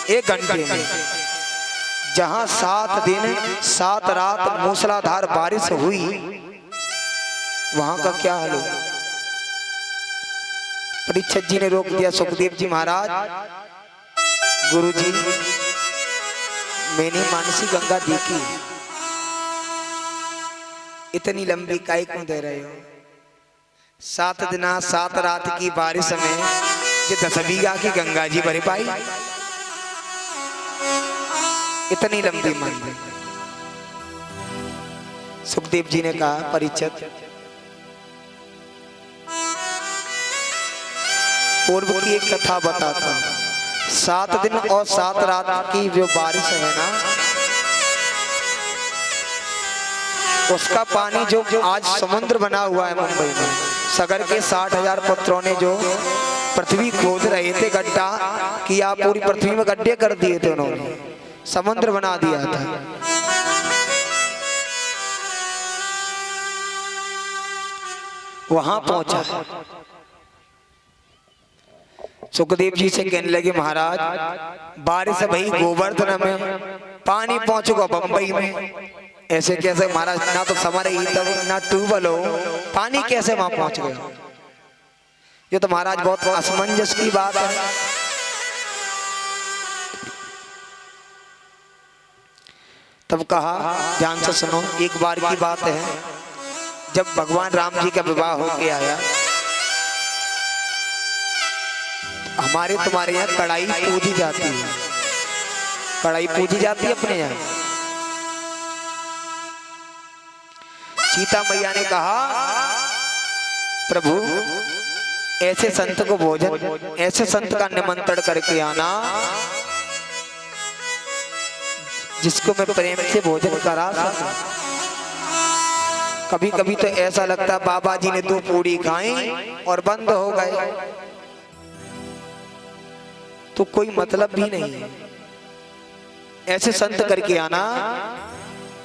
एक घंटे में। जहां 7 दिन 7 रात मूसलाधार बारिश हुई, वहां का क्या हाल हुआ? परीक्षित जी ने रोक दिया, सुखदेव जी महाराज, गुरु जी मैंने मानसी गंगा देखी, इतनी लंबी काहे क्यों दे रहे हो? 7 दिन 7 रात की बारिश में जो 10 बीघा की गंगा जी भर पाई, इतनी लंबी मंदिर। सुखदेव जी ने कहा, परीक्षित पूर्व की एक कथा बताता हूं। 7 दिन और 7 रात की जो बारिश है ना, उसका पानी जो आज समुद्र बना हुआ है मुंबई में, सागर के 60,000 पुत्रों ने जो पृथ्वी खोद रहे थे, गड्ढा किया, पूरी पृथ्वी में गड्ढे कर दिए थे उन्होंने, समुद्र बना दिया था। वहां पहुंचा। सुखदेव जी से कहने लगे, महाराज बारिश भई गोवर्धन में, पानी पहुंच गया बंबई में। ऐसे कैसे महाराज, ना तो समर ही तब ना ट्यूबवेल हो, पानी कैसे वहां पहुंच गया? ये तो महाराज बहुत असमंजस की बात है। तब कहा, ध्यान से सुनो, एक बार की बात है, जब भगवान राम जी का विवाह होके आया, हमारे तुम्हारे यहाँ कढ़ाई पूजी जाती है, कढ़ाई पूजी जाती है अपने यहाँ। सीता मैया ने कहा, प्रभु ऐसे संत को भोजन, ऐसे संत का निमंत्रण करके आना जिसको मैं प्रेम से भोजन करा सकूं। कभी कभी तो ऐसा लगता बाबा जी ने 2 पूड़ी खाई और बंद हो गए, तो कोई मतलब भी नहीं है। ऐसे संत करके आना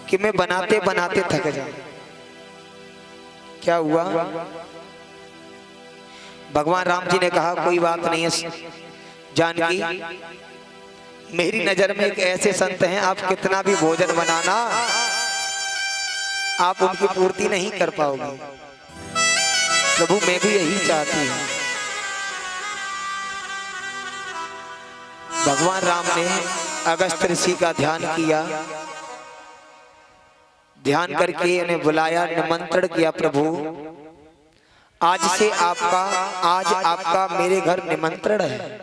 कि मैं बनाते बनाते थक जाऊं। क्या हुआ? भगवान राम जी ने कहा, कोई बात नहीं है जानकी, मेरी नजर में एक ऐसे संत हैं, आप कितना भी भोजन बनाना, आप उनकी पूर्ति नहीं कर पाओगे। प्रभु मैं भी यही चाहती हूं। भगवान राम ने अगस्त्य ऋषि का ध्यान किया, ध्यान करके उन्हें बुलाया, निमंत्रण किया, प्रभु आज से आज आपका मेरे घर निमंत्रण है।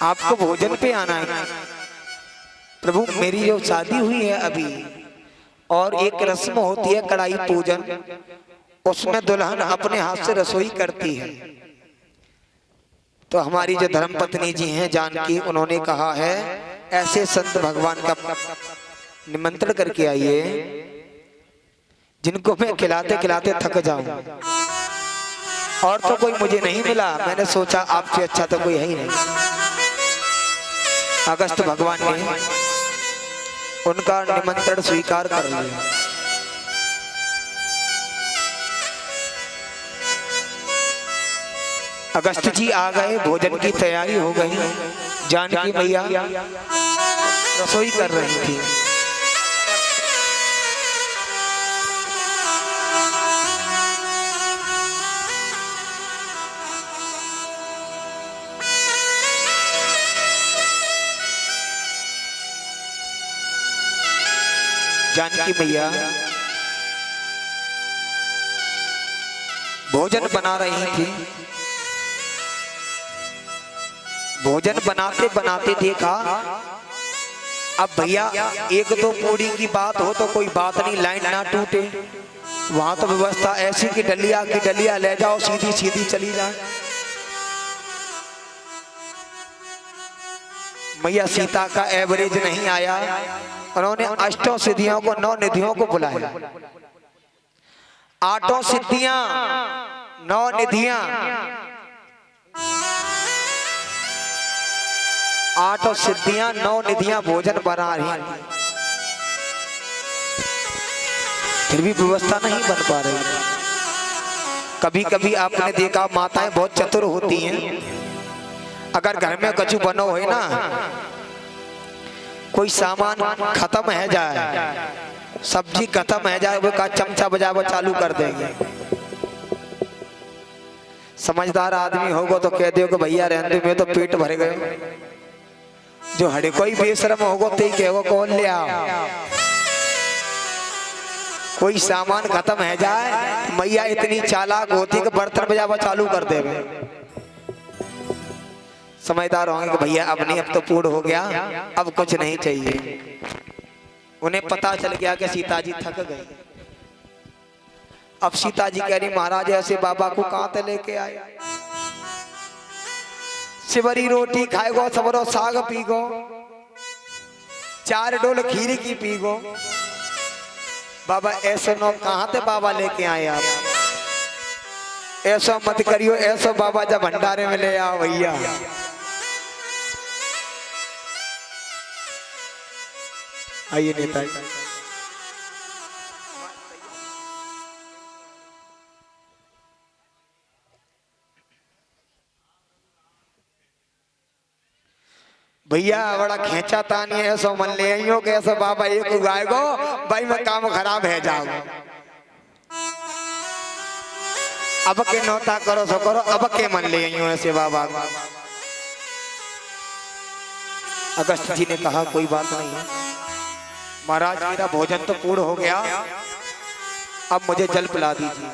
आपको भोजन पे आना है। प्रभु मेरी जो शादी हुई है अभी, और एक रस्म होती है कढ़ाई पूजन, उसमें दुल्हन अपने हाथ से रसोई करती है। तो हमारी जो धर्मपत्नी जी हैं जानकी, उन्होंने कहा है ऐसे संत भगवान का निमंत्रण करके आइए जिनको मैं खिलाते खिलाते थक जाऊं। और तो कोई मुझे नहीं मिला, मैंने सोचा आपसे अच्छा तो कोई है ही नहीं। अगस्त भगवान ने उनका निमंत्रण स्वीकार कर लिया। अगस्त जी आ गए, भोजन की तैयारी हो गई। जानकी मैया रसोई कर रही थी। जानकी मैया भोजन बना रही थी। भोजन बनाते बनाते देखा, अब भैया 1-2 पूड़ी की बात हो तो कोई बात नहीं, लाइन ना टूटे। वहां तो व्यवस्था ऐसी कि डलिया की डलिया ले जाओ, सीधी सीधी चली जाए। मैया सीता का एवरेज नहीं आया, उन्होंने अष्टों सिद्धियों को, 9 निधियों को बुलाया। 8 सिद्धियां 9 निधियां, 8 सिद्धियां 9 निधियां भोजन बना रही, फिर भी व्यवस्था नहीं बन पा रही। कभी कभी आपने देखा माताएं बहुत चतुर होती हैं। अगर घर में कछु बनो है ना, कोई सामान खत्म है जाए, सब्जी खत्म है जाए, वो का चमचा बजावा चालू कर देंगे। समझदार आदमी होगा तो कह दो कि भैया रहने में तो पेट भर गए। जो हड़े कोई बेशरम होगा तो ही कहो कौन ले आओ। कोई सामान खत्म है जाए, मैया इतनी चालाक होती कि बर्तन बजावा चालू कर दे। समझदार होंगे कि भैया अब नहीं, अब तो पूर्ण हो गया, अब कुछ नहीं चाहिए। उन्हें पता चल गया कि सीता जी थक गई। अब सीता जी कह रही महाराज ऐसे बाबा को कहां से लेके आए, सिवरी रोटी खाएगो, सबरो साग पीगो, 4 डोल खीर की पीगो। बाबा ऐसे नो कहां से बाबा लेके आए आप, ऐसा मत करियो, ऐसा बाबा जब भंडारे में ले आओ भैया। आइए नेता भैया बड़ा खेचा तानी है, ऐसा मन ले आइयो कि ऐसा बाबा एक उगाएगो भाई मैं काम खराब है जाओ। अब के नौता करो सो करो, अब के मन ले आइयो ऐसे बाबा। अगस्त जी ने कहा कोई बात नहीं है महाराज, मेरा भोजन तो पूर्ण हो गया, अब मुझे जल पिला दीजिए।